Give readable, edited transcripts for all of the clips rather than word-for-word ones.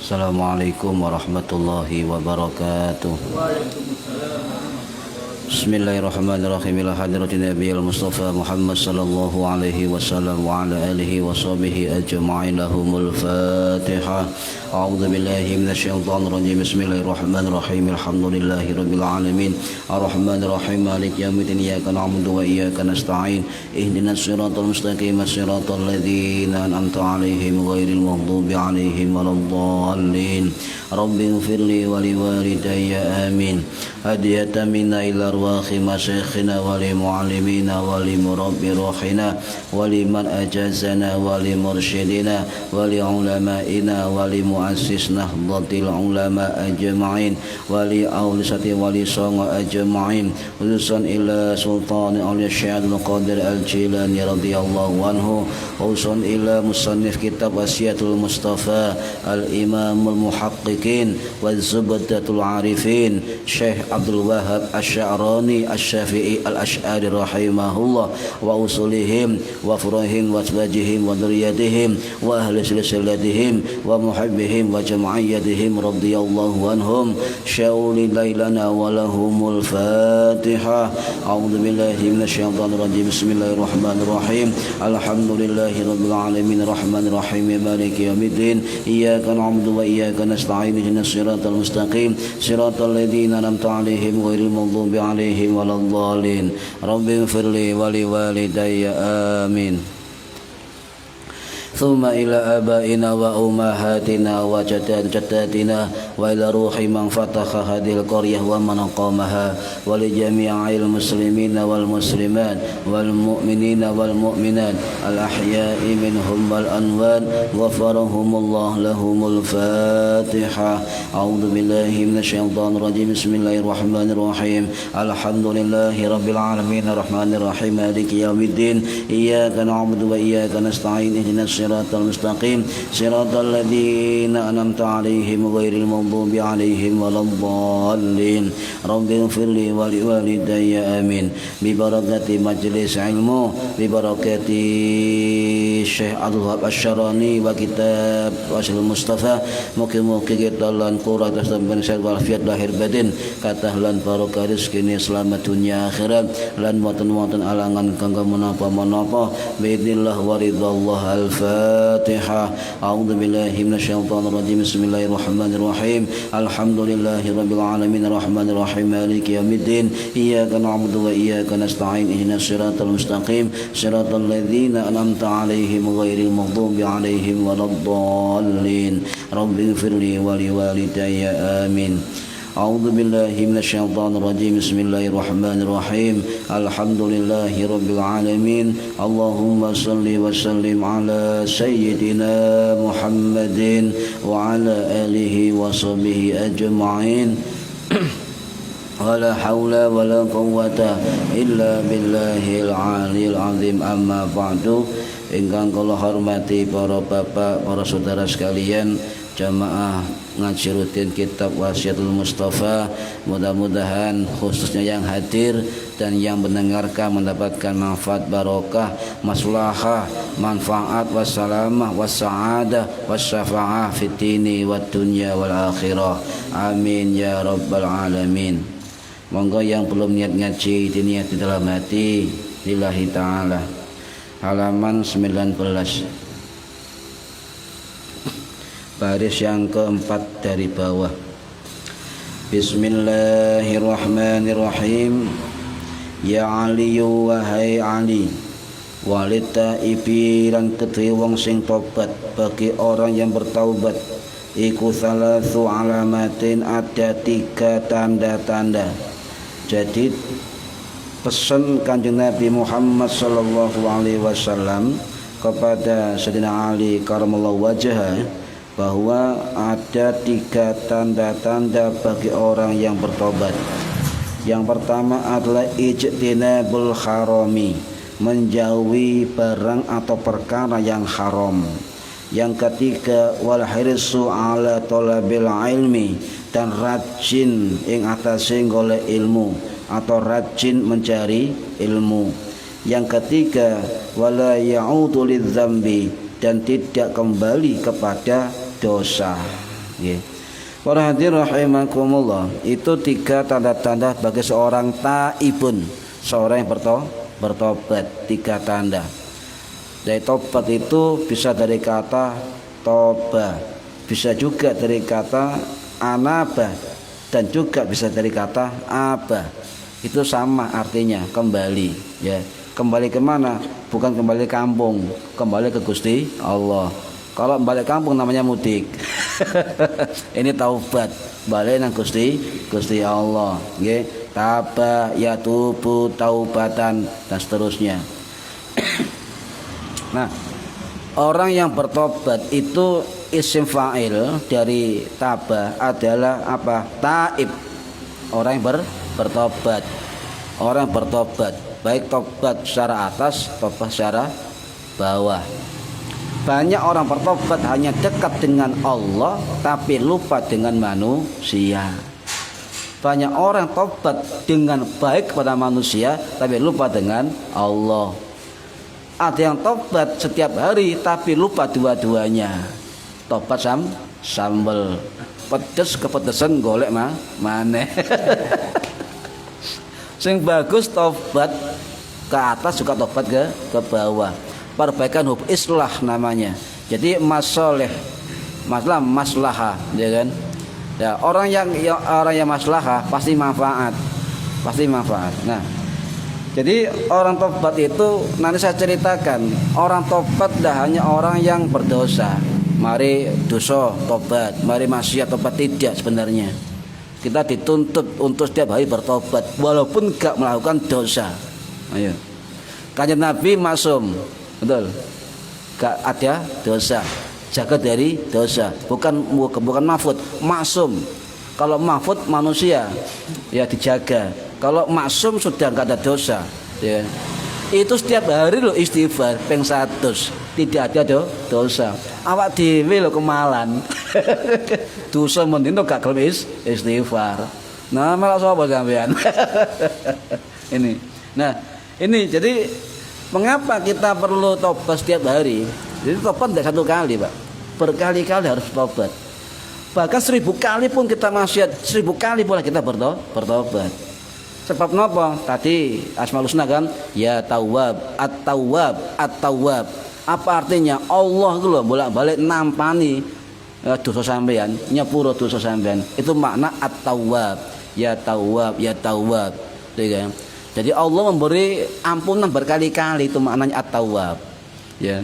Assalamualaikum warahmatullahi wabarakatuh. Bismillahirrahmanirrahim. Ila hadratin Nabiyil Mustafa Muhammad sallallahu alaihi wasallam wa ala alihi wa sahbihi ajma'in. Lahumul Fatihah. A'udzu billahi minasyaitonir rajim. Bismillahirrahmanirrahim. Alhamdulillahi rabbil alamin. Arrahmanir rahim. Maliki yaumiddin. Iyyaka na'budu wa iyyaka nasta'in. Ihdinas siratal mustaqim. Siratal ladzina an'amta 'alaihim ghairil maghdubi 'alaihim waladdallin. Rabbi ighfirli wa liwalidayya amin. Hadiyatan minna ila arwahi masyayikhina wa li mu'allimina wa li murabbi ruhina wa liman ajazana wa li mursyidina wa li ulama'ina wa li muassis nahdlatil ulama ajma'in wa li awlisati wa li songa ajma'in khususan ila sultan al-syahid al-qadir al-jilani radhiyallahu anhu khususan ila musannif kitab wasiatul mustafa al-imamul muhaqqiqin wa zubdatul arifin Syekh Abdul Wahab Asy-Sya'rani Asy-Syafi'i Al-Asy'ari rahimahullah wa usulihim wa furahim wa asbajihim wa dzurriyyatihim wa ahli silsilatihim wa muhibbihim wa jam'iyyatihim radhiyallahu anhum sya'uli lailana wa lahumul Fatihah. A'udzu billahi minasyaitonir rajim. Bismillahirrahmanirrahim. Alhamdulillahi rabbil alamin arrahmanir rahim maliki yaumiddin. Iyyaka na'budu wa iyyaka nasta'in ihdinas siratal mustaqim siratal ladzina an'amta 'alaihim ghairil maghdubi 'alaihim waladdallin. Rabbi ighfirli wa liwalidayya amin. ثم إلى آبائنا وأمهاتنا وجداتنا وإلى روح من فتح هذه القرية ومن قامها ولجميع المسلمين والمسلمات والمؤمنين والمؤمنات الأحياء منهم والأموات غفرهم الله لهم الفاتحة. أعوذ بالله من الشيطان الرجيم. بسم الله الرحمن الرحيم. الحمد لله رب العالمين الرحمن الرحيم مالك يوم الدين. إياك نعبد وإياك نستعين اهدنا الصراط المستقيم صراط الذين أنعمت عليهم غير المغضوب عليهم ولا الضالين. رب اغفر لي ولوالدي آمين. ببركة مجلس علمه ببركة Syekh Abdul Wahab Asy-Sya'rani wa kitab Wasil Mustafa. Mugi-mugi kita lan qura tasabban sehat walafiat lahir batin kathah lan barokah rezeki selamat dunia akhirat lan wonten-wonten alangan kanggo menapa-menapa biidznillah wa ridallah al-Fatihah. A'udzu billahi minasyaitonir rajim. Bismillahirrahmanirrahim. Alhamdulillahi rabbil alamin arrahmanir rahim maliki yaumiddin. Iyyaka na'budu wa iyyaka nasta'in ihdinas siratal mustaqim siratal ladzina an'amta 'alaihim ghairil maghdubi 'alaihim waladdallin. Rabbi ighfirli wa liwalidayya amin. A'udzu billahi minasyaitonir rajim. Bismillahirrahmanirrahim. Alhamdulillahi rabbil alamin. Allahumma shalli wa sallim ala sayyidina Muhammadin wa ala alihi wa sahbihi ajma'in. Wala haula wala quwwata illa billahil aliyil azim. Amma ba'du. Ingkang kula hormati para bapak, para saudara sekalian, jamaah ngaji rutin kitab Wasiatul Mustafa, mudah-mudahan khususnya yang hadir dan yang mendengarkan mendapatkan manfaat barokah, maslahah, manfaat wassalamah wassa'adah wassafa'ah fid dini wad dunya wal akhirah. Amin ya rabbal alamin. Monggo yang belum niat ngaji diniat di dalam hati lillahi ta'ala. Halaman 19, baris yang keempat dari bawah. Bismillahirrahmanirrahim. Ya Ali wahai Ali, walita ibi lan kedhe wong sing tobat, bagi orang yang bertaubat iku salasu alamatin, ada 3 tanda-tanda. Jadi pesan Kanjeng Nabi Muhammad sallallahu alaihi wasallam kepada Sayyidina Ali karamallahu wajhah bahwa ada 3 tanda-tanda bagi orang yang bertobat. Yang pertama adalah ijtinabul harami, menjauhi barang atau perkara yang haram. Yang ketiga wal hirsu ala talabil ilmi, dan rajin ing atase golek ilmu atau rajin mencari ilmu. Yang ketiga wala ya'udu lidzambi, dan tidak kembali kepada dosa. Nggih. Para hadirin rahimakumullah, itu 3 tanda-tanda bagi seorang taibun, seorang yang bertobat. 3 tanda. Dari tobat itu bisa dari kata toba, bisa juga dari kata anaba, dan juga bisa dari kata aba. Itu sama artinya, kembali, ya. Kembali kemana? Bukan kembali kampung, kembali ke Gusti Allah. Kalau balik kampung namanya mudik. Ini taubat, balik nang Gusti Allah, nggih. Taba yatubu taubatan dan seterusnya. Nah, orang yang bertobat itu isim fa'il dari taba adalah apa? Taib. Orang yang bertobat. Orang yang bertobat, baik tobat secara atas, tobat secara bawah. Banyak orang bertobat hanya dekat dengan Allah tapi lupa dengan manusia. Banyak orang tobat dengan baik kepada manusia tapi lupa dengan Allah. Ada yang tobat setiap hari tapi lupa dua-duanya. Tobat sambel, pedes kepedesan golek maneh. Sing bagus tobat ke atas juga tobat ke bawah. Perbaikan hub islah namanya. Jadi masoleh, maslahah, ya kan? Ya, orang yang maslahah pasti manfaat. Nah, jadi orang tobat itu nanti saya ceritakan. Orang tobat dah hanya orang yang berdosa. Mari dosa tobat, mari maksiat tobat, tidak sebenarnya. Kita dituntut untuk setiap hari bertobat walaupun gak melakukan dosa. Ayo. Kanjeng Nabi masum, betul. Gak ada dosa. Jaga dari dosa. Bukan mahfud, maksum. Kalau mahfud manusia ya dijaga. Kalau maksum sudah gak ada dosa, ya. Itu setiap hari lo istighfar ping 100, tidak ada dosa. Awak dhewe lo kemalan. Dosa mendino gak gelem istighfar. Nah, malah sapa sampean? Ini. Nah, ini jadi mengapa kita perlu tobat setiap hari? Jadi tobat tidak 1 kali, Pak. Berkali-kali harus tobat. Bahkan 1000 kali pun kita maksiat, 1000 kali pula kita bertobat. Sebab napa? Tadi Asmaul Husna kan, ya Tawwab, At-Tawwab. Apa artinya? Allah itu loh bolak-balik nampani dosa sampean, nyepuro dosa sampean. Itu makna At-Tawwab, ya Tawwab. Jadi Allah memberi ampunan berkali-kali, itu maknanya At-Tawwab. Ya.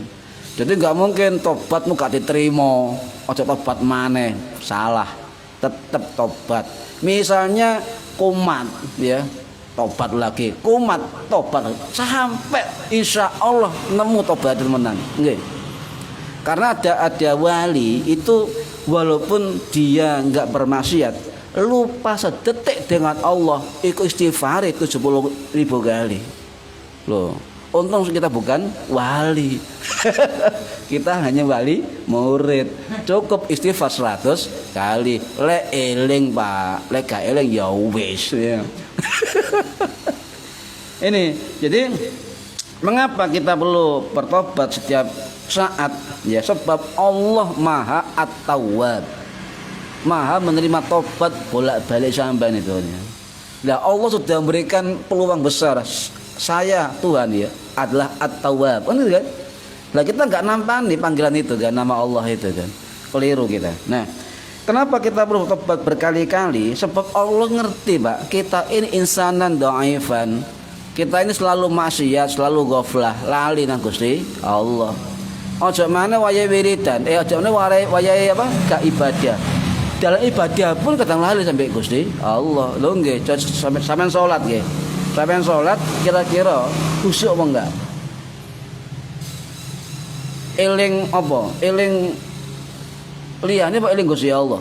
Jadi enggak mungkin tobatmu gak diterima, ojo tobat maneh, salah. Tetap tobat. Misalnya kumat, ya, tobat lagi, kumat, tobat sampai insya Allah nemu tobat temenan, nggih. Karena ada wali itu walaupun dia enggak bermaksiat, lupa sedetik dengan Allah, ikut istighfar itu 10.000 kali. Loh, untung kita bukan wali. Kita hanya wali murid. Cukup istighfar 100 kali. Lek eling, Pak. Lek gak eling ya wis, ya. Ini, jadi mengapa kita perlu bertobat setiap saat? Ya, sebab Allah Maha At-Tawwab. Maha menerima tobat bolak-balik sampean itu. Nah, Allah sudah memberikan peluang besar. Saya Tuhan ya adalah At-Tawwab. Kan gitu kan? Nah, kita enggak nampani panggilan itu kan, nama Allah itu kan. Keliru kita. Nah, kenapa kita perlu tobat berkali-kali? Sebab Allah ngerti, Pak, kita ini insanan dhaifan. Kita ini selalu maksiat, selalu ghaflah, lali nang Gusti Allah. Ojo mana wayahe wiridan, ojo mana wayahe apa? Gak ibadah. Dalam ibadah pun kadang lali sampai Gusti Allah. Lho nggih, sampean salat nggih. Sampean salat kira-kira khusyuk apa enggak? Eling apa? Eling liyane apa eling Gusti Allah?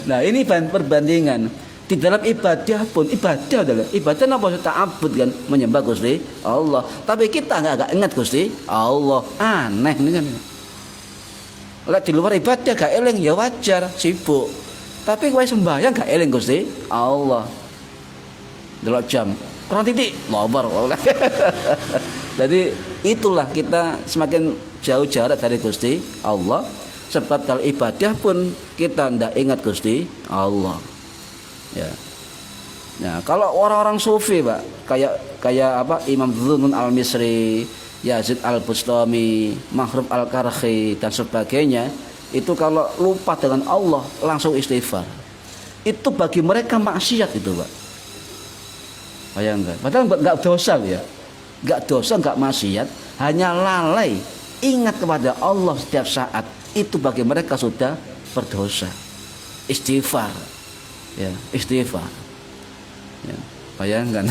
Nah, ini perbandingan. Di dalam ibadah pun, ibadah adalah ibadah apa? Ta'abbud kan, menyembah Gusti Allah. Tapi kita enggak ingat Gusti Allah. Aneh ini kan. Lek di luar ibadah gak eling ya wajar, sibuk. Tapi kowe sembahyang gak eling Gusti Allah. Delok jam, kurang titik, lobar. Jadi itulah kita semakin jauh jarak dari Gusti Allah, Sebab kalau ibadah pun kita ndak ingat Gusti Allah. Ya. Nah, kalau orang-orang sufi, Pak, kayak apa Imam Dzunun Al-Misri, Yazid Al-Bustami, Maghrib Al-Karhi dan sebagainya, itu kalau lupa dengan Allah langsung istighfar. Itu bagi mereka maksiat itu, Pak. Bayangkan. Padahal enggak dosa ya. Enggak dosa, enggak maksiat, hanya lalai ingat kepada Allah setiap saat. Itu bagi mereka sudah berdosa. Istighfar. Ya, istighfar. Ya, bayangkan.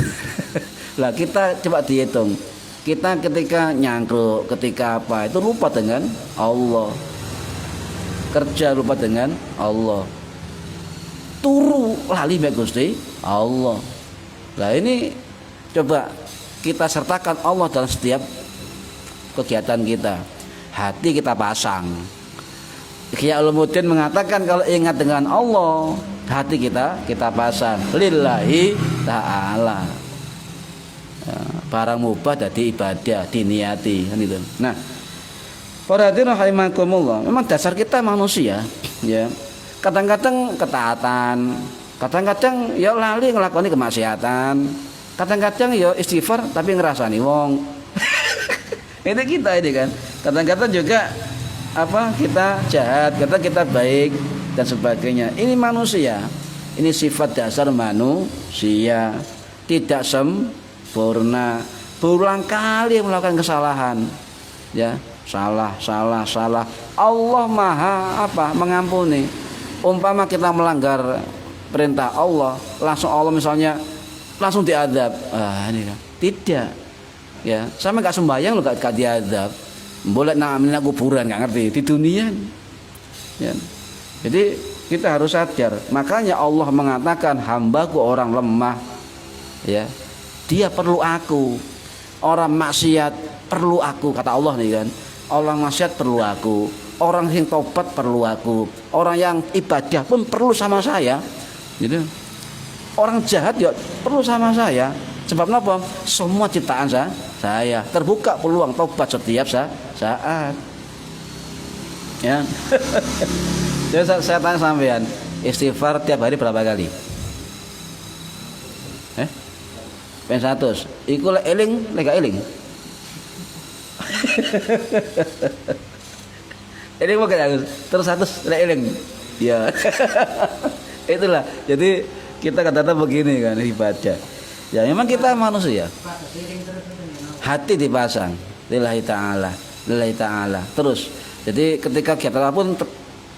Lah kita coba dihitung. Kita ketika nyangkruk, ketika apa, itu lupa dengan Allah. Kerja lupa dengan Allah. Turu lali mek Gusti Allah. Lah ini coba kita sertakan Allah dalam setiap kegiatan kita. Hati kita pasang. Kiai Ulumuddin mengatakan kalau ingat dengan Allah, hati kita pasang lillahi ta'ala. Ya, barang mubah jadi ibadah diniati kan itu. Nah, para hadirin rahimakumullah, memang dasar kita manusia ya. Kadang-kadang ketaatan, kadang-kadang ya lali ngelakoni kemaksiatan, kadang-kadang ya istighfar tapi ngerasani wong. Itu kita ini kan. Kadang-kadang juga apa kita jahat, kadang kita baik dan sebagainya. Ini manusia. Ini sifat dasar manusia. Tidak sempurna. Berulang kali melakukan kesalahan. Ya, salah. Allah Maha apa? Mengampuni. Umpama kita melanggar perintah Allah, langsung Allah misalnya langsung diadab. Ini kan. Tidak. Ya, sama enggak sembahyang lo enggak diadab. Boleh namanya kuburan nggak ngerti di dunia ya. Jadi kita harus sadar, makanya Allah mengatakan hambaku orang lemah ya, dia perlu aku. Orang maksiat perlu aku, kata Allah nih kan. Orang maksiat perlu aku, orang yang tobat perlu aku, orang yang ibadah pun perlu sama saya gitu. Orang jahat ya perlu sama saya. Sebab apa? Semua ciptaan saya. Terbuka peluang tobat setiap saat. Ya. Jadi saya tanya sampean, istighfar tiap hari berapa kali? Pen 100. Iku lek eling, lek gak eling. Eling mau gak terus 100 lek eling. Ya. Itulah. Jadi kita kata-kata begini kan ibadah. Ya memang kita manusia. Hati dipasang lillahi ta'ala. Terus jadi ketika kegiatan apapun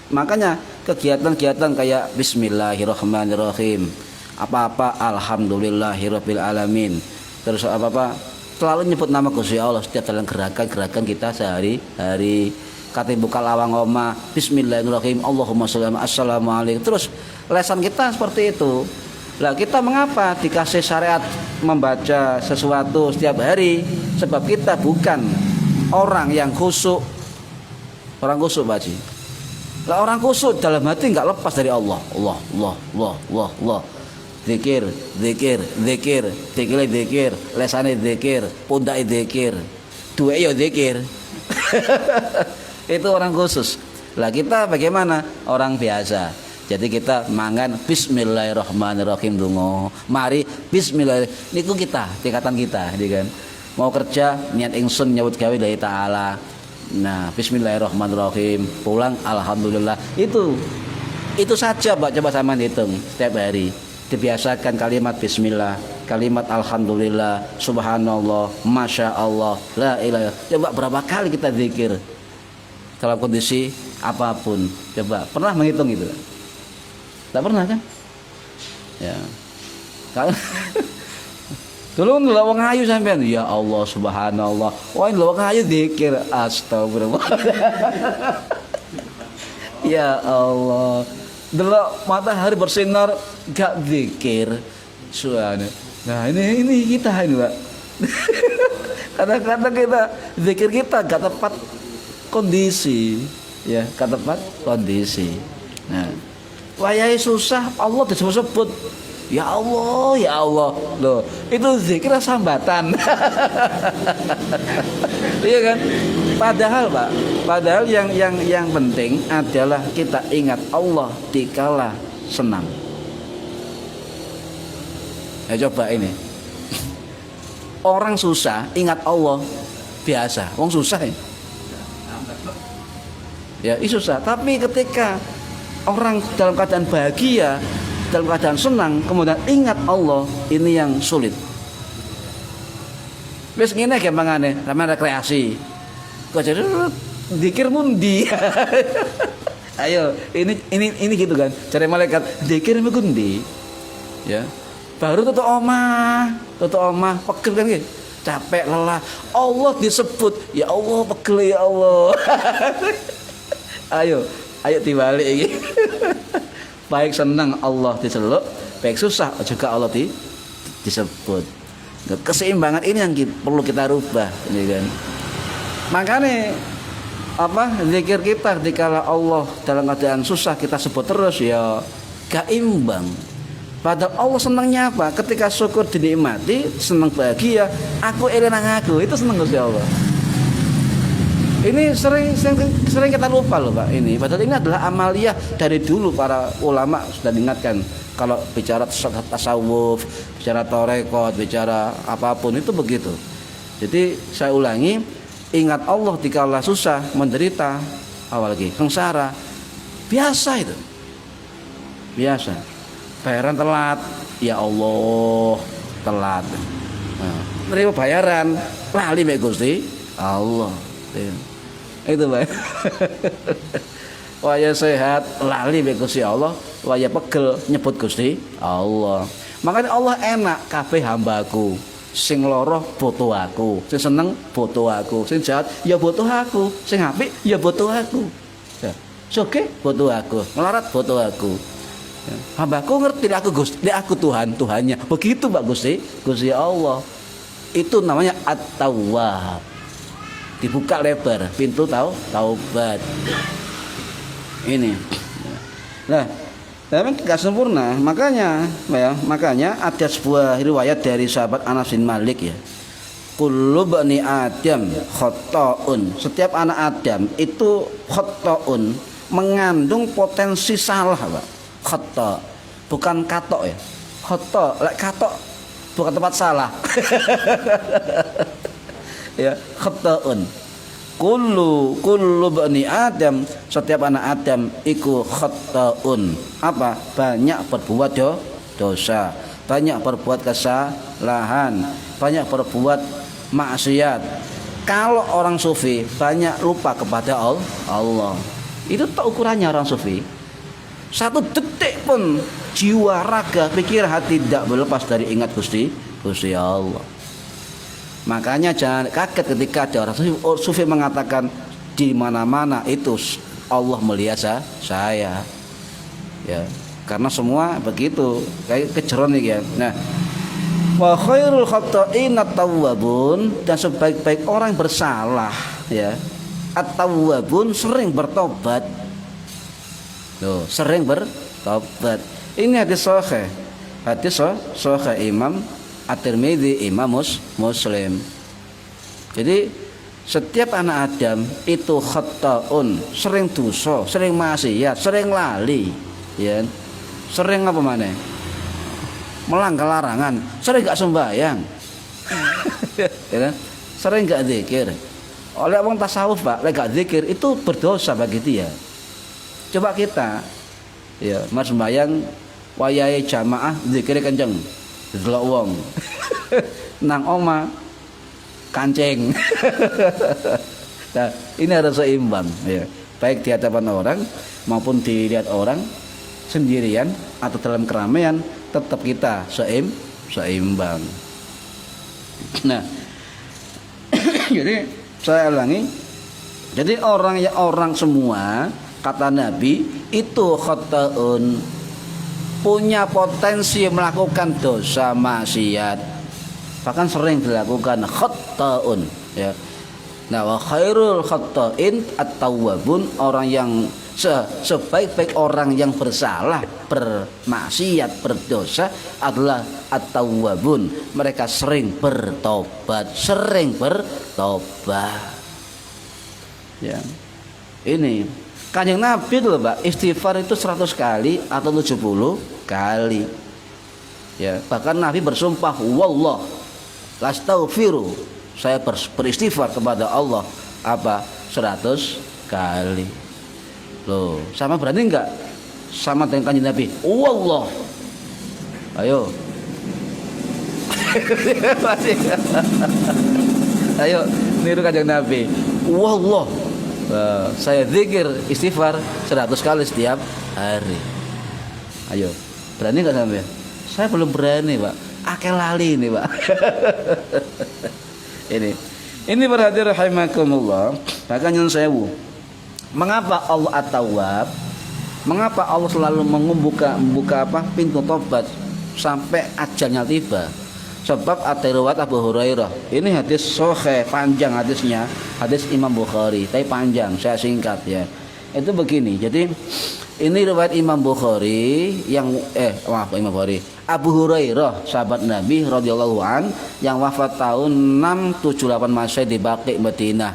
makanya kegiatan-kegiatan kayak bismillahirrahmanirrahim, apa-apa alhamdulillahirabbil alamin. Terus apa-apa selalu nyebut nama Gusti Allah setiap dalam gerakan-gerakan kita sehari-hari. Kata buka lawang oma bismillahirrahmanirrahim Allahumma sholli assalamualaikum. Terus lesan kita seperti itu. Lah kita mengapa dikasih syariat membaca sesuatu setiap hari? Sebab kita bukan orang yang khusyuk. Orang khusyuk Pak Haji. Lah orang khusyuk dalam hati enggak lepas dari Allah. Allah. Zikir, lesane zikir, pundake zikir. Duwe ya zikir. Itu orang khusus. Lah kita bagaimana? Orang biasa. Jadi kita mangan bismillahirrahmanirrahim donga. Mari bismillahirrahmanirrahim. Niku kita, tingkatan kita, kan. Mau kerja niat ingsun nyebut gawe lillahi ta'ala. Nah, bismillahirrahmanirrahim. Pulang alhamdulillah. Itu saja, Pak. Coba sama hitung setiap hari. Dibiasakan kalimat bismillah, kalimat alhamdulillah, subhanallah, masya Allah, la ilaha. Coba berapa kali kita zikir dalam kondisi apapun. Coba pernah menghitung itu? Tak pernah kan? Ya. Kalau dulu ndelok wong ayu sampean, ya Allah subhanallah. Wah, ndelok wong ayu zikir astagfirullah. Ya Allah. Delok matahari bersinar gak zikir. Subhanallah. Nah, ini kita ini, Pak. Kadang-kadang kita zikir kita gak tepat kondisi, ya, gak tepat kondisi. Nah, wayahe susah Allah disebut-sebut. Ya Allah. Loh, itu zikir sambatan. Iya kan? Padahal, Pak, Padahal yang penting adalah kita ingat Allah dikala senang. Ya coba ini. Orang susah ingat Allah biasa. Wong susah ya. Ya, ini susah. Tapi ketika orang dalam keadaan bahagia, dalam keadaan senang, kemudian ingat Allah, ini yang sulit. Wis ngene gampangane, sampeyan rekreasi. Kok jadi zikir mundi. Ayo, ini gitu kan. Cari malaikat, zikir mundi. Ya. Baru tutup omah, pegel kan gitu. Capek, lelah. Allah disebut, ya Allah, pegel ya Allah. Ayo dibalik iki. Baik senang Allah diceluk, baik susah juga Allah disebut. Keseimbangan ini yang perlu kita rubah, ini kan. Makanya zikir kita dikala Allah dalam keadaan susah kita sebut terus ya gak imbang. Padahal Allah senangnya apa? Ketika syukur dinikmati, senang bahagia, aku eling aku, itu senang Gusti Allah. Ini sering kita lupa loh Pak ini. Padahal ini adalah amaliyah dari dulu para ulama sudah diingatkan. Kalau bicara tasawuf, bicara tarekat, bicara apapun itu begitu. Jadi saya ulangi, ingat Allah dikala susah, menderita, apalagi sengsara, biasa itu, biasa. Bayaran telat, ya Allah telat. Nerima bayaran, lali mek Gusti Allah. Itu Pak. Waya sehat, lali mek Gusti Allah, waya pegel nyebut Gusti Allah. Makanya Allah enak kabeh hambaku. Sing loro foto aku, sing seneng foto aku, sing jahat ya foto aku, sing apik ya foto aku. Ya, soge foto aku, melarat foto aku. Hambaku ngerti aku Gusti, aku Tuhannya. Begitu Pak Gusti Allah. Itu namanya At-Tawwab. Dibuka lebar pintu taubat. Ini. Nah, tapi enggak sempurna. Makanya ada sebuah riwayat dari sahabat Anas bin Malik ya. Kullu bani Adam khata'un. Setiap anak Adam itu khata'un, mengandung potensi salah, Pak. Khata, bukan katok ya. Khata, lek katok bukan tempat salah. Ya, khata'un. Kullu bani Adam, setiap anak Adam iku khata'un. Apa? Banyak berbuat dosa, banyak berbuat kesalahan, banyak berbuat maksiat. Kalau orang sufi banyak lupa kepada Allah. Itu tak ukurannya orang sufi. Satu detik pun jiwa, raga, pikir, hati tidak berlepas dari ingat Gusti Allah. Makanya jangan kaget ketika ada orang sufi mengatakan di mana-mana itu Allah melihat saya. Ya, karena semua begitu, kayak kejeron nih ya. Nah, wa khairul khata'in at-tawwabun, dan sebaik-baik orang bersalah ya, at-tawwabun sering bertobat. Loh, sering bertobat. Ini hadis sahih. Hadis sahih Imam At-Tirmidzi, Imam Muslim. Jadi setiap anak Adam itu khata'un, sering dosa, sering maksiat, sering lali, ya. Sering apa maneh? Melanggar larangan, sering gak sembahyang. Ya, sering gak zikir. Oleh orang tasawuf, Pak, lek gak zikir itu berdosa bagi dia. Coba kita ya mas sembahyang wayahe jamaah zikire kenceng delok wong nang oma kancing. Nah, ini harus seimbang ya, baik di hadapan orang maupun dilihat orang, sendirian atau dalam keramaian, tetap kita seimbang. Nah, jadi saya ulangi, jadi orang semua kata Nabi itu khata'un, punya potensi melakukan dosa maksiat, bahkan sering dilakukan khata'un ya. Nah, wa khairul khata'in at-tawwabun, orang yang sebaik-baik orang yang bersalah, bermaksiat, berdosa adalah at-tawwabun, mereka sering bertobat ya. Ini Kanjeng Nabi itu loh Pak, istighfar itu 100 kali atau 70 kali. Ya, bahkan Nabi bersumpah, wallah lastaghfiru, saya beristighfar kepada Allah apa 100 kali. Loh, sama berani enggak sama dengan Kanjeng Nabi? Wallah. Ayo. Ayo niru Kanjeng Nabi. Wallah. Saya zikir istighfar 100 kali setiap hari. Ayo, berani nggak sampai? Saya belum berani Pak. Akeh lali ini Pak. Ini berarti rahimakumullah. Bahkan yang sewu. Mengapa Allah At-Tawwab? Mengapa Allah selalu membuka apa pintu tobat sampai ajalnya tiba? Sebab ada riwayat Abu Hurairah. Ini hadis sahih, panjang hadisnya, hadis Imam Bukhari, tapi panjang, saya singkat ya. Itu begini. Jadi ini riwayat Imam Bukhari yang Imam Bukhari. Abu Hurairah, sahabat Nabi radhiyallahu an yang wafat tahun 678 Masehi di Baqi Madinah.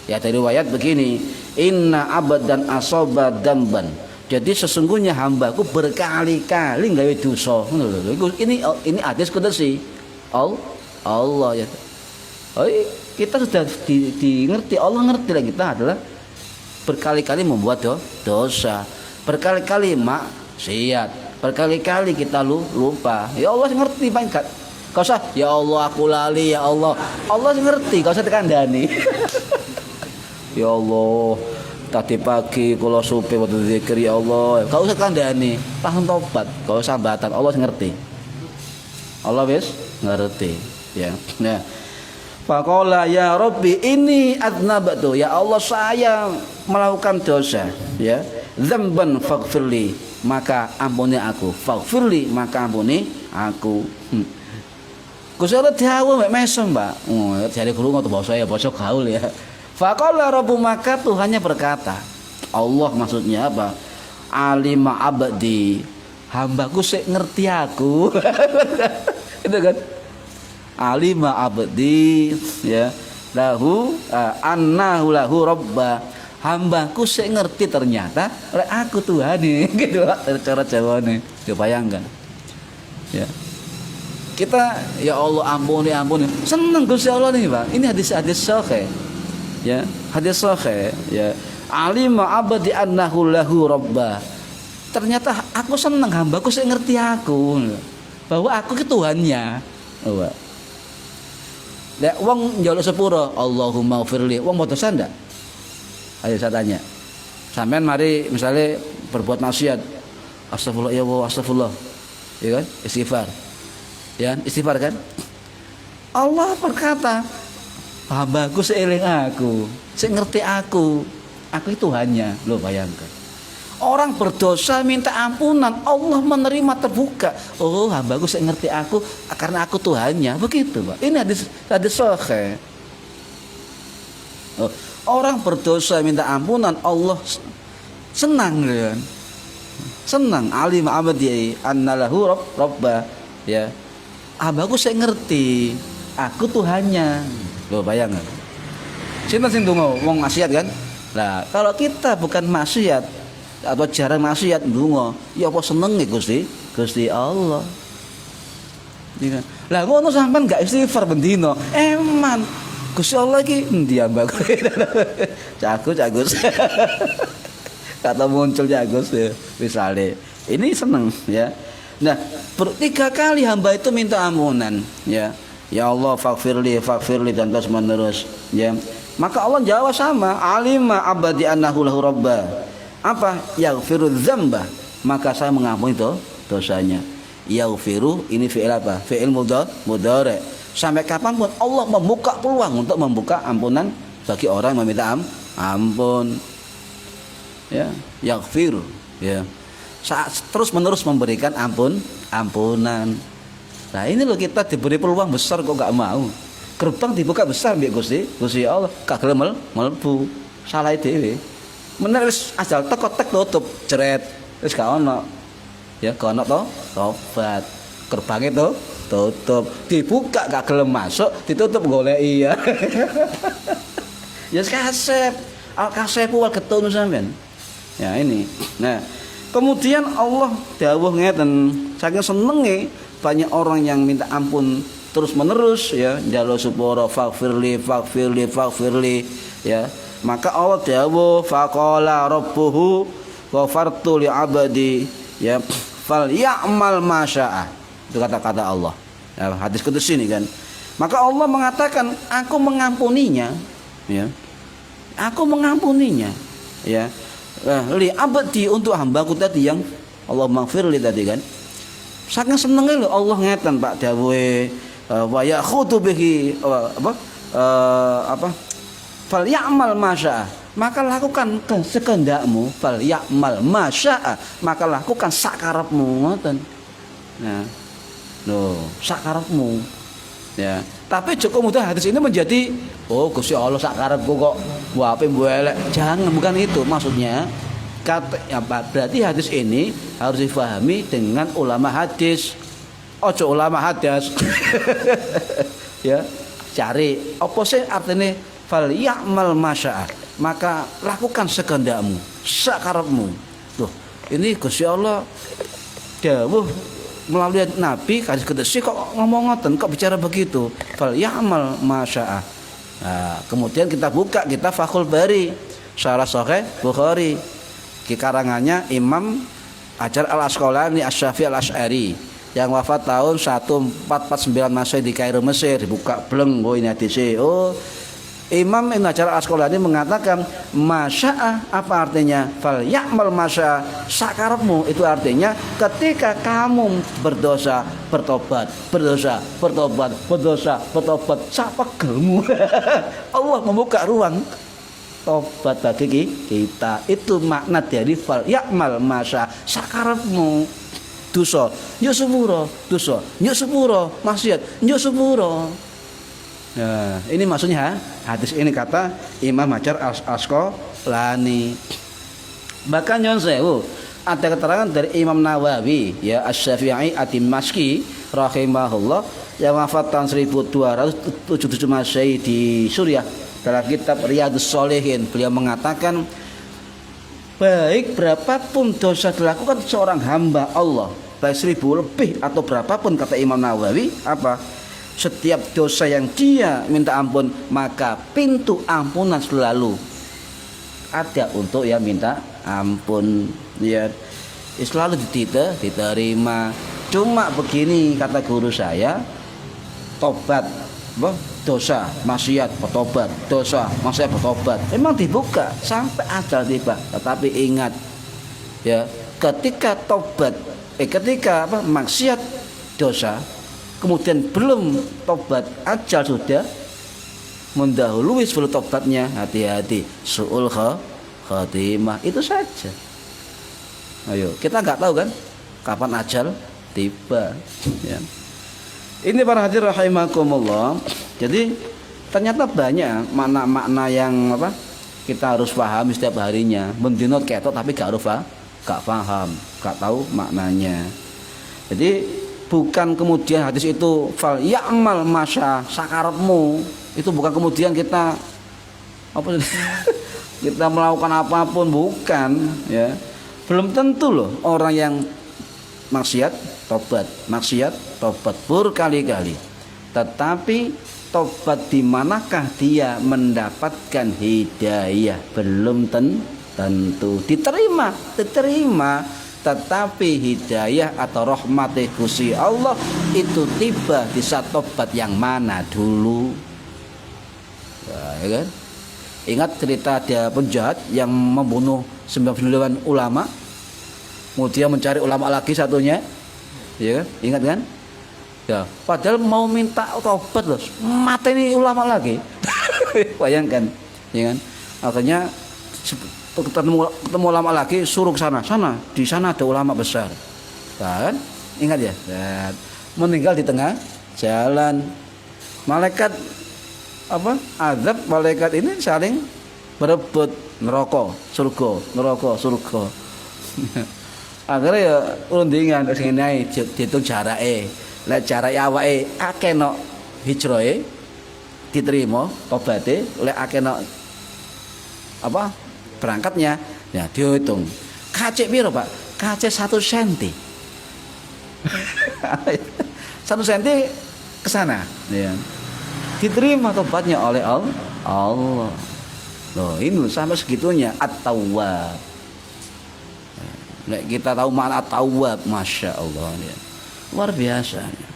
Ya, dari riwayat begini, inna abadan asaba damban. Jadi sesungguhnya hambaku berkali-kali gawe dosa. Ini hadis kudusi. Allah ya. Oh, kita sudah ngerti, Allah ngerti lah kita adalah berkali-kali membuat dosa, berkali-kali maksiat, berkali-kali kita lupa. Ya Allah ngerti banget. Kau usah ya Allah aku lali ya Allah. Allah ngerti, kau usah dikandani. Ya Allah, tadi pagi kalau supe waktu zikir ya Allah, kau usah kandani, langsung tobat, kau usah sambatan. Allah ngerti. Allah wis ngerti ya. Nah, faqala ya Rabbi ini adnabtu, ya Allah saya melakukan dosa ya. Dzamban faghfirli, maka ampuni aku. Faghfirli, maka ampuni aku. Gusti Allah dawuh mek mesem, Mbak. Jare guru ngono basa ya, basa gaul ya. Faqala Rabbu, maka Tuhannya berkata, Allah maksudnya apa? Alima abdi, hambaku sik ngerti aku. Itu kan alima abdi ya lahu annahu lahu robba, hambaku sik ngerti ternyata aku Tuhane. Gitu cara jawane. Bayangkan ya, kita ya Allah ampuni seneng Gusti Allah nih Pak. Ini hadis sahih ya, hadis sahih ya. Alima abdi annahu lahu robba, ternyata aku seneng hambaku sik ngerti aku bahwa aku ke Tuhannya. Lek wong njaluk sepuro, Allahumma ghfirli, wong mau dosa ndak? Ayo saya tanya. Sampean mari misalnya berbuat maksiat, astagfirullah ya Allah, astagfirullah. Ya kan? Istighfar. Ya, istighfar kan? Allah berkata, hambaku seeling aku, sing ngerti aku itu Tuhannya. Lo bayangkan. Orang berdosa minta ampunan, Allah menerima terbuka. Oh, hambaku saya ngerti aku karena aku Tuhannya. Begitu Pak. Ini hadis sahih. Oh, orang berdosa minta ampunan, Allah senang kan? Senang. Alim abdi annalahu robba ya. Hambaku saya ngerti, aku Tuhannya. Loh bayangkan. Sinten sing donga wong maksiat kan? Nah, kalau kita bukan maksiat atau jarang maksiat ndonga, ya apa senenge Gusti Allah. Iya. Lah ngono sampean gak istighfar bendino, eman Gusti Allah iki endi ambak. Cagus. Kata muncul cagus ya, misale. Ini seneng ya. Nah, 3 kali hamba itu minta ampunan ya. Ya Allah faghfirli dan terus menerus ya. Maka Allah jawab sama, alima abadi annahu lahu robba. Apa? Yaghfiru dzamba, maka saya mengampuni dosanya. Yaghfiru ini fi'il apa? Fi'il mudhari. Sampai kapanpun Allah membuka peluang untuk membuka ampunan bagi orang yang meminta ampun. Ya, yaghfiru ya. Saat terus menerus memberikan ampunan. Nah, ini loh kita diberi peluang besar kok gak mau. Gerbang dibuka besar mbek Gusti Allah, gak gelem mlebu. Salah dhewe. Menaris asal tek tutup jeret wis gak ono ya, gak ono tobat, gerbangnya tutup, dibuka gak gelem masuk, ditutup goleki ya. Ya kasep al kasepu wal getun sampean. Ya ini. Nah, kemudian Allah dawuh ngeten, saking senenge banyak orang yang minta ampun terus menerus ya, njaluk supaya faghfirli ya. Maka Allah dawuh faqala rabbuhu ghafartu li abadi ya fal ya'mal masya'a. Itu kata-kata Allah. Ya, hadis qudsi ini kan. Maka Allah mengatakan aku mengampuninya ya. Aku mengampuninya ya. Li abdi untuk hambaku tadi yang Allah maghfirli tadi kan. Saking senenge lho Allah ngeten Pak dawuhe wa yakhutu bihi fal ya'mal masya'a, maka lakukan sekehendakmu, fal ya'mal masya'a, maka lakukan sakarepmu ngoten. Nah, lho sakarepmu ya. Tapi cukup mudah hadis ini menjadi oh Gusti Allah sakarepku kok wape elek. Jangan, bukan itu maksudnya. Ya, berarti hadis ini harus difahami dengan ulama hadis. Ojo ulama hadas. Ya, cari apa sih artinya fal ya'mal masya'a, maka lakukan sekehendakmu, sakarepmu. Tuh, ini Gusti Allah dawuh melalui Nabi hadis kedesi kok ngomong ngoten, kok bicara begitu. Fal ya'mal masya'a. Nah, kemudian kita buka kitab Fathul Bari, Syarah Sahih Bukhari. Karangannya Imam Hajar Al-Asqalani Asy-Syafi'i Al-Asy'ari yang wafat tahun 1449 Masehi di Kairo Mesir. Dibuka bleng oh ini hadis. Oh, Imam Ibnu Hajar Al-Asqalani mengatakan masya'a apa artinya? Fal ya'mal masya'a, sakarepmu itu artinya ketika kamu berdosa bertobat, sapegelmu. Allah membuka ruang tobat bagi kita. Itu makna dari fal ya'mal masya'a, sakarepmu. Dosa yo sepuro, dosa yo sepuro, maksiat yo sepuro. Nah, ini maksudnya hadis ini kata Imam Hajar Al-Asqalani. Bahkan nyon sewu ada keterangan dari Imam Nawawi ya Asy-Syafi'i Ad-Dimashqi rahimahullah yang wafat tahun 1277 Masehi di Suriah. Dalam kitab Riyadhus Shalihin beliau mengatakan baik berapapun dosa dilakukan seorang hamba Allah, baik 1000 lebih atau berapapun, kata Imam Nawawi, apa? Setiap dosa yang dia minta ampun, maka pintu ampunan selalu ada untuk yang minta ampun. Ya, selalu diterima. Cuma begini kata guru saya, tobat, dosa, maksiat, bertobat, dosa, maksiat, bertobat. Memang dibuka sampai ajal tiba. Tetapi ingat, ya, ketika tobat, ketika maksiat, dosa, kemudian belum tobat, ajal sudah mendahului sebelum tobatnya, hati-hati, su'ul khatimah. Itu saja. Ayo, kita nggak tahu kan kapan ajal tiba. Ya. Ini para hadirin rahimakumullah. Jadi ternyata banyak makna-makna yang kita harus paham setiap harinya. Mendinot ketok tapi gak paham, gak tahu maknanya. Jadi bukan kemudian hadis itu fal ya'mal masya sakarepmu, itu bukan kemudian kita kita melakukan apapun, bukan ya. Belum tentu loh orang yang maksiat tobat berkali-kali. Tetapi tobat di manakah dia mendapatkan hidayah? Belum tentu diterima. Tetapi hidayah atau rahmat Gusti Allah itu tiba di saat tobat yang mana dulu. Nah, ya kan? Ingat cerita ada penjahat yang membunuh 99 ulama, kemudian mencari ulama lagi satunya, ya kan? Ingat kan? Ya, padahal mau minta tobat loh, mati ini ulama lagi. Bayangkan, ya kan? Akhirnya ketemu ulama lagi, suruh ke sana, di sana ada ulama besar, kan? Ingat ya? Dan meninggal di tengah jalan. Malaikat azab, malaikat ini saling berebut neraka surga. Akhirnya ya rundingan terus ngene dihitung jarake. Lah jarake awake akeh nok hijrahe diterima tobaté, lek akeh nok apa berangkatnya, ya dihitung. Kacek piro Pak? Kacek 1 senti. 1 senti ke sana, ya. Diterima tobatnya oleh Allah. Loh, ini sampai segitunya at-tawwab. Nek kita tahu makna at-tawwab, masya Allah, ya. Luar biasa. Ya.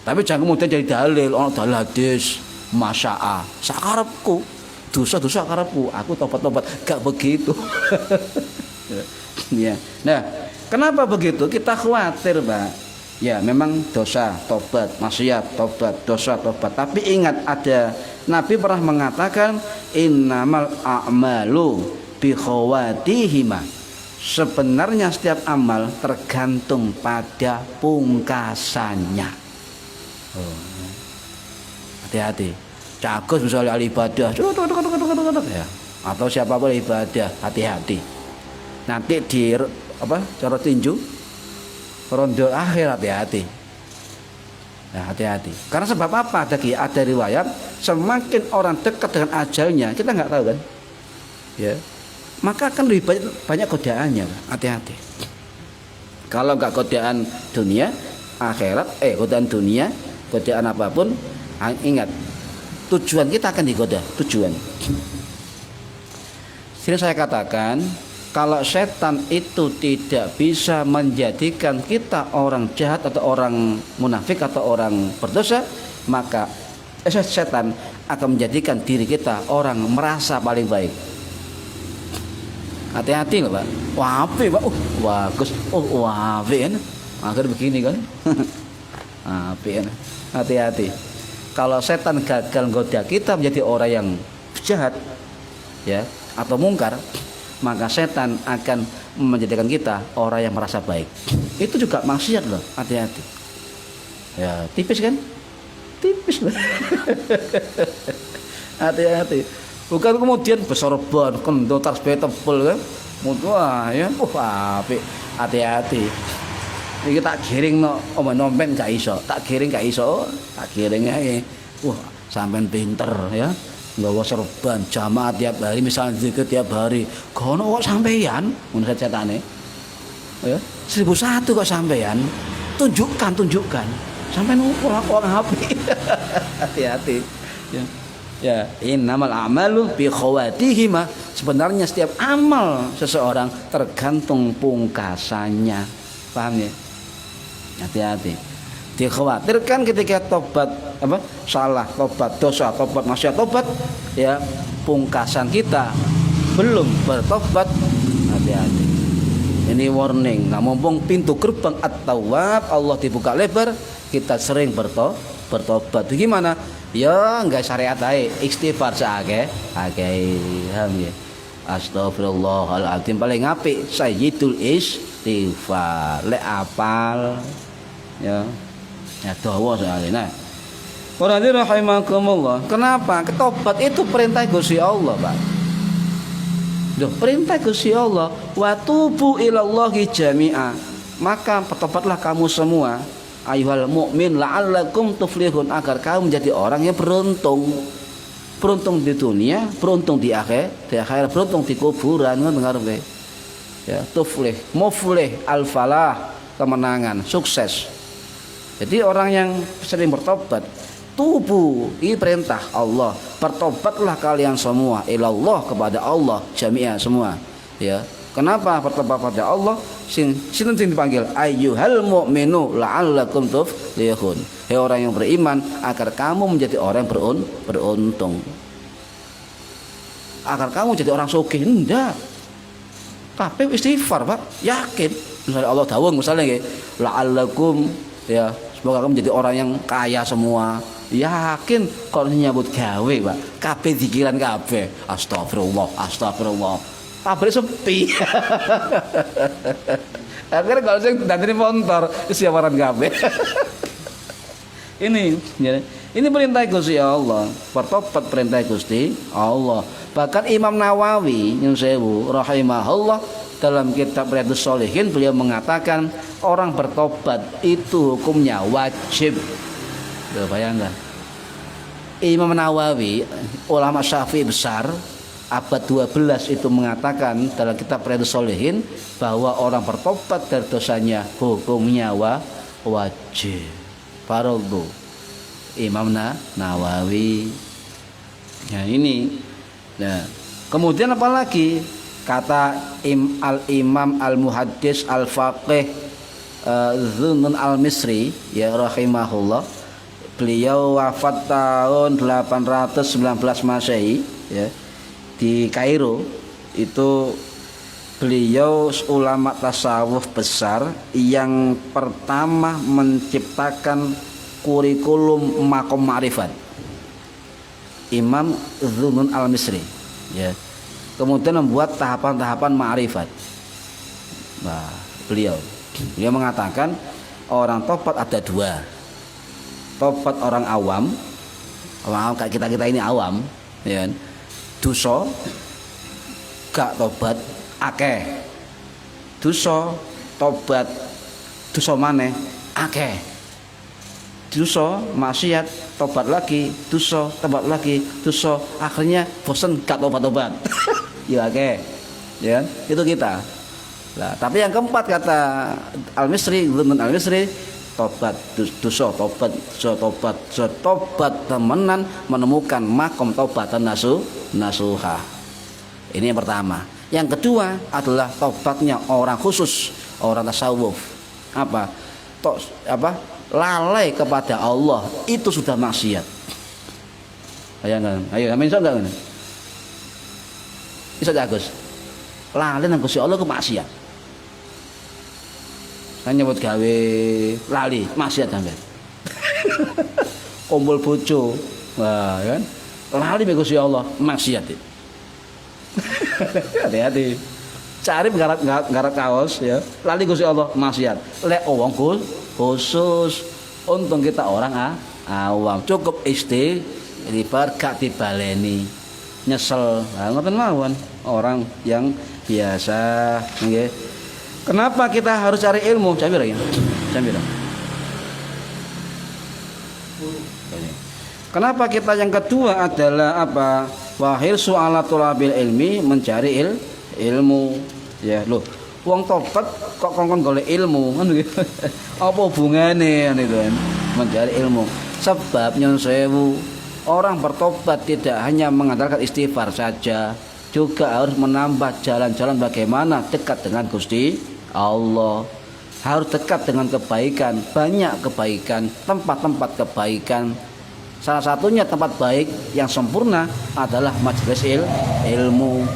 Tapi jangan kemudian jadi dalil, orang dalil hadis, masya'a, sakarepku, dosa-dosa karepku, aku tobat-tobat, gak begitu. Ya. Nah, kenapa begitu? Kita khawatir, Pak. Ya, memang dosa, tobat, maksiat, tobat, dosa, tobat. Tapi ingat, ada Nabi pernah mengatakan innamal a'malu bi khawatihima. Sebenarnya setiap amal tergantung pada pungkasannya. Hati-hati. Cagus misalnya ahli ibadah, ya. Atau siapapun ibadah, hati-hati. Nanti di apa? Cara tinju ronde akhir, hati-hati. Nah, hati-hati. Karena sebab apa? Ada riwayat semakin orang dekat dengan ajalnya, kita nggak tahu kan? Ya. Maka akan lebih banyak godaannya, hati-hati. Kalau nggak godaan dunia, akhirat, godaan dunia, godaan apapun, ingat tujuan kita akan digoda, tujuan. Sini saya katakan, kalau setan itu tidak bisa menjadikan kita orang jahat atau orang munafik atau orang berdosa, maka setan akan menjadikan diri kita orang merasa paling baik. Hati-hati loh Pak. Wah, apik Pak. Bagus. Wah, apik kan. Akhir begini kan. Apik kan. Hati-hati. Kalau setan gagal menggoda kita menjadi orang yang jahat, ya, atau mungkar, maka setan akan menjadikan kita orang yang merasa baik. Itu juga maksiat loh. Hati-hati. Ya, tipis kan? Tipis loh. Hati-hati. Bukan kemudian besorban, kendo tasbih tebel kan. Wah ya, apik. Hati-hati. Iki tak giring no omen-omen gak iso. Tak giring gak iso. Tak giring ae. Wah, sampean pinter ya. Nggawa serban jamaah tiap hari, misalnya zikir tiap hari. Kono kok sampean ngono setane. Ya, 1001 kok sampean. Tunjukkan. Sampean ora apik. Hati-hati. Ya. Ya, innamal a'malu bi khawatihima. Sebenarnya setiap amal seseorang tergantung pungkasannya. Paham ya? Hati-hati. Dikhawatirkan ketika tobat salah, tobat dosa, tobat maksiat, tobat ya, pungkasan kita belum bertobat, hati-hati. Ini warning. Nah, mumpung pintu gerbang at-tawwab Allah dibuka lebar, kita sering bertobat. Gimana? Ya enggak syariat ae, istighfar saake, paham ya. Astagfirullahaladzim paling apik sayyidul istighfar. Lek apal ya. Ya dawa soalnya. Nah, para hadirin rahimakumullah. Kenapa? Ketobat itu perintah Gusti Allah, Pak. Loh, perintah Gusti Allah, wa tubu ilallahi jami'a. Maka bertobatlah kamu semua, ayyuhal mu'min la'allakum tuflihun, agar kamu menjadi orang yang beruntung. Beruntung di dunia, beruntung di akhirat, beruntung di kuburan, dengar be. Ya, tuflih, muflih, al-falah, kemenangan, sukses. Jadi orang yang sering bertobat, tubuh, ini perintah Allah, bertobatlah kalian semua ilallah, kepada Allah jami'ah semua. Ya. Kenapa bertobat pada Allah? Sing dipanggil ayyuhal mu'minu la'allakum tuflihun. Hei orang yang beriman, agar kamu menjadi orang yang beruntung. Agar kamu jadi orang sugih, enggak. Tapi istighfar, Pak, yakin. Misalnya Allah dawuh misalnya nggih, la'allakum, ya, semoga kamu menjadi orang yang kaya semua. Yakin kalau nyambut gawe, Pak. Kabeh zikiran kabeh. Astagfirullah. Pabrik sepi. Akhirnya kalau saya dandani motor, siaparan kabeh. Ini perintah Gusti Allah. Bertobat perintah Gusti Allah. Bahkan Imam Nawawi yang sewu rahimahullah dalam kitab Riyadhus Shalihin beliau mengatakan orang bertobat itu hukumnya wajib. Bayangkan. Imam Nawawi ulama Syafi'i besar, abad 12 itu mengatakan dalam kitab Riyadhus Shalihin bahwa orang bertobat dari dosanya hukumnya wajib fardhu. Imam Nawawi. Nah ini. Nah, kemudian apalagi kata Imam Al-Muhaddis Al-Faqih Zunnun Al-Misri ya rahimahullah, beliau wafat tahun 819 Masehi ya di Kairo. Itu beliau ulama tasawuf besar yang pertama menciptakan kurikulum makom ma'rifat, Imam Zunnun Al-Misri ya. Kemudian membuat tahapan-tahapan ma'rifat. Nah, beliau mengatakan orang tobat ada dua. Tobat orang awam kayak kita ini awam ya. Dosa gak tobat akeh. Dosa tobat dosa maneh akeh. Dosa maksiat tobat lagi, dosa tobat lagi, dosa akhirnya bosan gak tobat-tobat. Ya akeh. Ya, itu kita. Nah, tapi yang keempat kata Al-Misri, Al-Misri, tobat dosa, tobat temenan menemukan makom tobatan nasuha. Ini yang pertama. Yang kedua adalah tobatnya orang khusus, orang tasawuf. Lalai kepada Allah itu sudah maksiat. Ayo, amin enggak ini? Bisa Agus. Lalai nang Gusti Allah ku maksiat. Saya nyebut gawe lali maksiat sampean. Kumpul bojo. Wah, kan? Lali mek Gusti Allah maksiat. Hati-hati. Cari garap kaos ya. Lali Gusti Allah maksiat. Lek wong khusus. Untung kita orang awam. Cukup istighfar gak dibaleni. Nyesel. Nah, ngoten mawon orang yang biasa nggih. Kenapa kita harus cari ilmu? Jamir ya. Kenapa kita yang kedua adalah apa? Wahir su'ala tulabil ilmi, mencari ilmu. Ya, loh. Wong tobat kok kongkon golek ilmu kan gitu. Apa hubungane itu kan? Mencari ilmu. Sebab nyon sewu, orang bertobat tidak hanya mengandalkan istighfar saja, juga harus menambah jalan-jalan bagaimana dekat dengan Gusti Allah. Harus dekat dengan kebaikan, banyak kebaikan, tempat-tempat kebaikan. Salah satunya tempat baik yang sempurna adalah majelis ilmu.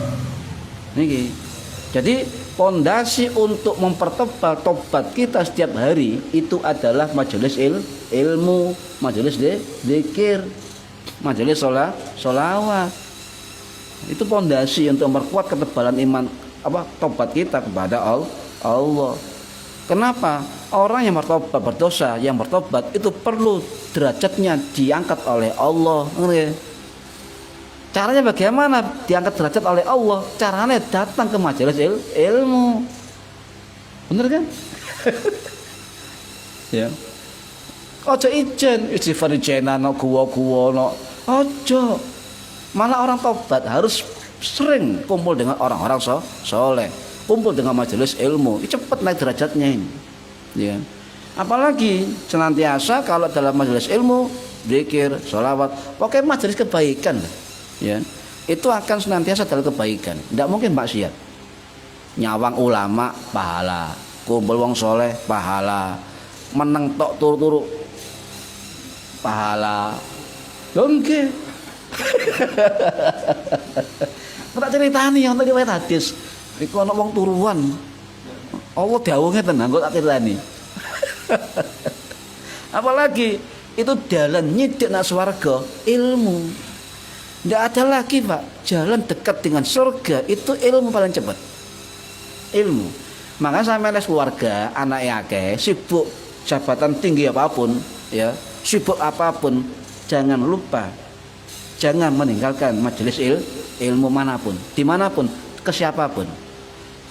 Niki. Jadi pondasi untuk mempertebal tobat kita setiap hari itu adalah majelis ilmu, majelis zikir, majelis sholawat. Itu pondasi untuk memperkuat ketebalan iman tobat kita kepada Allah. Kenapa? Orang yang berdosa, yang bertobat itu perlu derajatnya diangkat oleh Allah. Caranya bagaimana diangkat derajat oleh Allah? Caranya datang ke majelis ilmu. Bener kan? Ya. Ojo ijen istighfar ijenan guwa-guwa no. Ojo. Malah orang tobat harus sering kumpul dengan orang-orang soleh, kumpul dengan majelis ilmu. Ini cepat naik derajatnya ini. Ya. Apalagi senantiasa kalau dalam majelis ilmu, zikir, sholawat, pokoknya majelis kebaikan. Ya, itu akan senantiasa dalam kebaikan. Tidak mungkin maksiat. Nyawang ulama pahala, kumpul wong soleh pahala, meneng tok turu-turu pahala. Dongke. Tak ceritani yang tadi wae hadis. Iku ana wong turuan. Allah dawuhe tenan kok tak ceritani. Apalagi itu jalan nyidik nak swarga ilmu. Tidak ada lagi Pak jalan dekat dengan surga itu ilmu paling cepat. Ilmu. Maka sampai les keluarga anak akeh sibuk jabatan tinggi apapun ya, sibuk apapun, jangan lupa jangan meninggalkan majelis ilmu manapun, dimanapun, ke siapapun.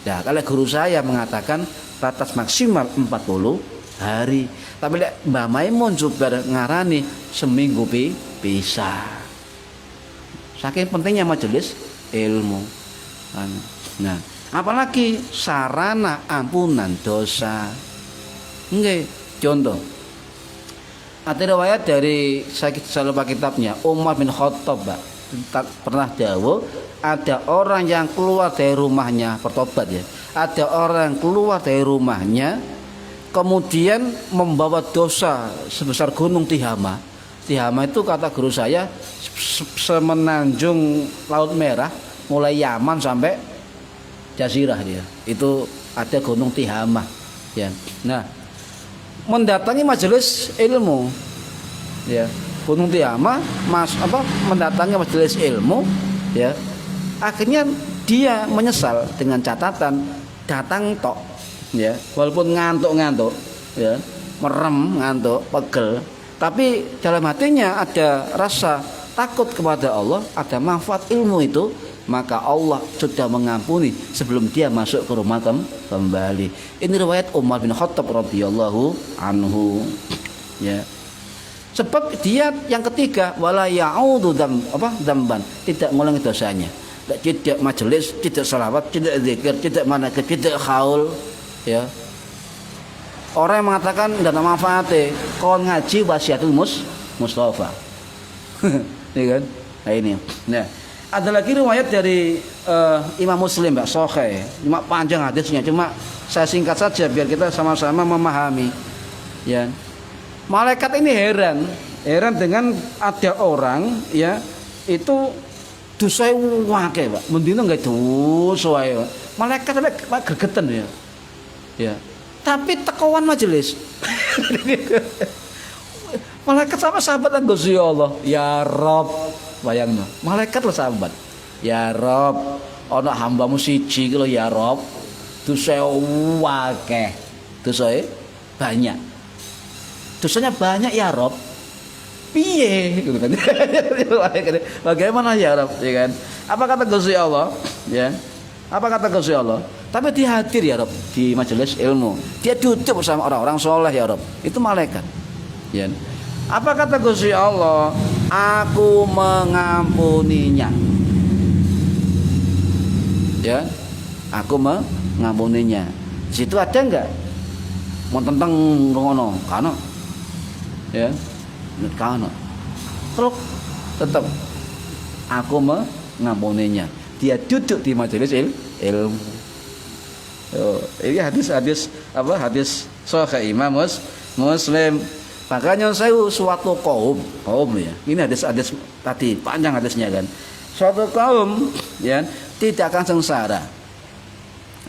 Nah, kalau guru saya mengatakan batas maksimal 40 hari. Tapi Mbah Maimun Zubair ngarani seminggu bisa. Saking pentingnya majelis ilmu. Nah, apalagi sarana ampunan dosa. Nggih, contoh. Ada riwayat dari saya lupa kitabnya, Umar bin Khattab, Pak, pernah dawuh ada orang yang keluar dari rumahnya bertobat ya. Ada orang keluar dari rumahnya kemudian membawa dosa sebesar gunung Tihama. Tihama itu kata guru saya semenanjung Laut Merah, mulai Yaman sampai Jazirah dia. Itu ada gunung Tihama ya. Nah, mendatangi majelis ilmu ya, gunung Tihama mendatangi majelis ilmu ya, akhirnya dia menyesal dengan catatan datang tok ya, walaupun ngantuk ya, merem, ngantuk, pegel, tapi dalam hatinya ada rasa takut kepada Allah, ada manfaat ilmu itu, maka Allah sudah mengampuni sebelum dia masuk ke rumah kembali. Ini riwayat Umar bin Khattab radhiyallahu anhu ya. Sebab dia yang ketiga wala ya'udu dzamban, tidak mengulangi dosanya. Tidak majelis, tidak salawat, tidak zikir, tidak manaqib, tidak haul ya. Orang yang mengatakan tidak ada manfaatnya, kon ngaji wasiatul Mustafa. Ya kan? Nah ini. Nah, ada lagi riwayat dari Imam Muslim, Mbak, sahih. Cuma panjang hadisnya, cuma saya singkat saja biar kita sama-sama memahami. Ya. Malaikat ini heran dengan ada orang ya itu dosa wake, Pak. Mendino enggak dosa wae, Pak. Malaikat sampai gregeten ya. Ya. Tapi tekawan majelis. Malaikat sama sahabat kan Gusti Allah, ya Rob, bayangno. Malaikat lo sahabat. Ya Rob, ana hambamu siji ki lho ya Rob. Dosa akeh. Dosae banyak. Dosanya banyak ya Rob. Piye gitu kan. Bagaimana ya Rob, ya kan? Apa kata Gusti Allah? Ya. Apa kata Gusti Allah? Tapi dia hadir ya Rob di majelis ilmu. Dia duduk bersama orang-orang soleh ya Rob. Itu malaikat. Ya. Apa kata Gusti Allah? Aku mengampuninya. Ya, aku mengampuninya. Di situ ada enggak? Mau tentang ngono, kano. Ya, kano. Terus tetap aku mengampuninya. Dia duduk di majelis ilmu. Ini hadis sahih Imam Muslim. Makanya saya suatu kaum ya. Ini hadis tadi panjang hadisnya kan. Suatu kaum ya tidak akan sengsara.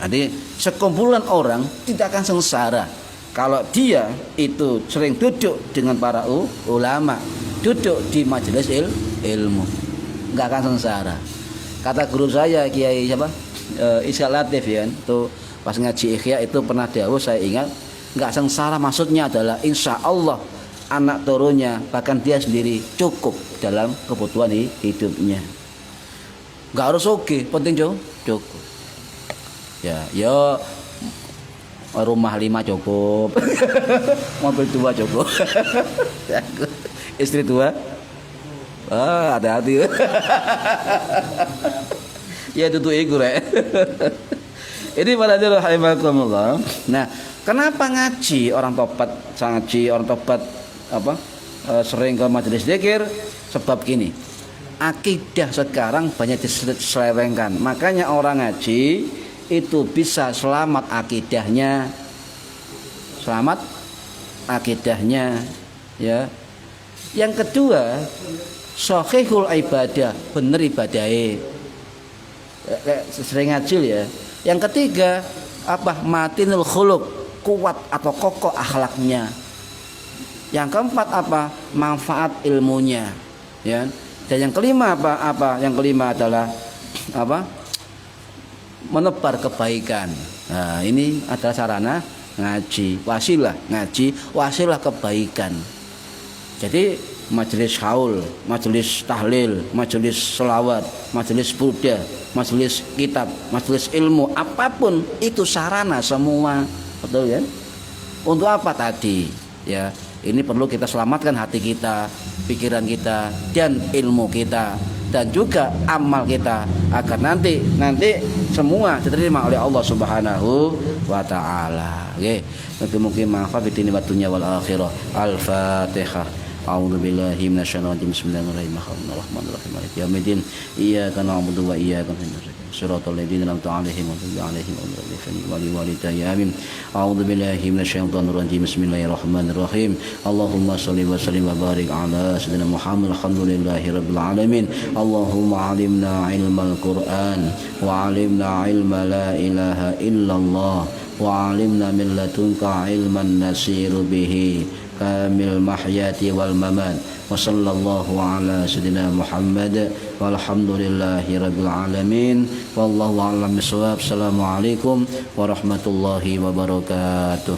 Jadi sekumpulan orang tidak akan sengsara kalau dia itu sering duduk dengan para ulama, duduk di majelis ilmu, nggak akan sengsara. Kata guru saya Kiai siapa? Iskal Latif ya. Itu pas ngaji Ikhya itu pernah dawuh, saya ingat. Nggak sengsara maksudnya adalah insya Allah anak turunnya bahkan dia sendiri cukup dalam kebutuhan hidupnya. Nggak harus oke, penting cukup. Ya, rumah 5 cukup, mobil 2 cukup, istri 2. Hati-hati. Ya itu ego rek. Ini pada rahimakumullah. Nah, kenapa ngaji orang tobat sering ke majelis zikir? Sebab gini, akidah sekarang banyak diselewengkan. Makanya orang ngaji itu bisa selamat akidahnya ya. Yang kedua, sahihul ibadah, bener ibadahnya. Sering ngaji ya. Yang ketiga, matinul khuluq, kuat atau kokoh akhlaknya. Yang keempat manfaat ilmunya, ya. Dan yang kelima Yang kelima adalah menebar kebaikan. Nah, ini adalah sarana ngaji, wasilah kebaikan. Jadi majelis haul, majelis tahlil, majelis selawat, majelis burda, majelis kitab, majelis ilmu, apapun itu sarana semua, betul ya? Untuk apa tadi? Ya, ini perlu kita selamatkan hati kita, pikiran kita, dan ilmu kita. dan juga amal kita agar nanti semua diterima oleh Allah Subhanahu wa taala. Nggih. Mugi-mugi manfaat fitni wa dunya wal akhirah. Al-Fatihah. A'udzu billahi minasyaitonir rajim. Bismillahirrahmanirrahim. Rahmanirrahim. Maliki yaumiddin. Iyyaka na'budu wa iyyaka nasta'in. Shiratal ladzina an'amta 'alaihim ghairil maghdubi 'alaihim waladdallin. Amin. A'udzu billahi minasyaitonir rajim. Bismillahirrahmanirrahim. Allahumma shalli wa sallim wa barik ala sayyidina Muhammad. Alhamdulillahi rabbil alamin. Allahumma 'allimna 'ilmal Qur'an wa 'allimna 'ilma la ilaha illallah wa 'allimna min ladunka 'ilman nasiru bihi kamil mahyati wal mamat wa sallallahu ala sayyidina Muhammad walhamdulillahi rabbil alamin wallahu a'lam bissawab. Assalamualaikum warahmatullahi wabarakatuh.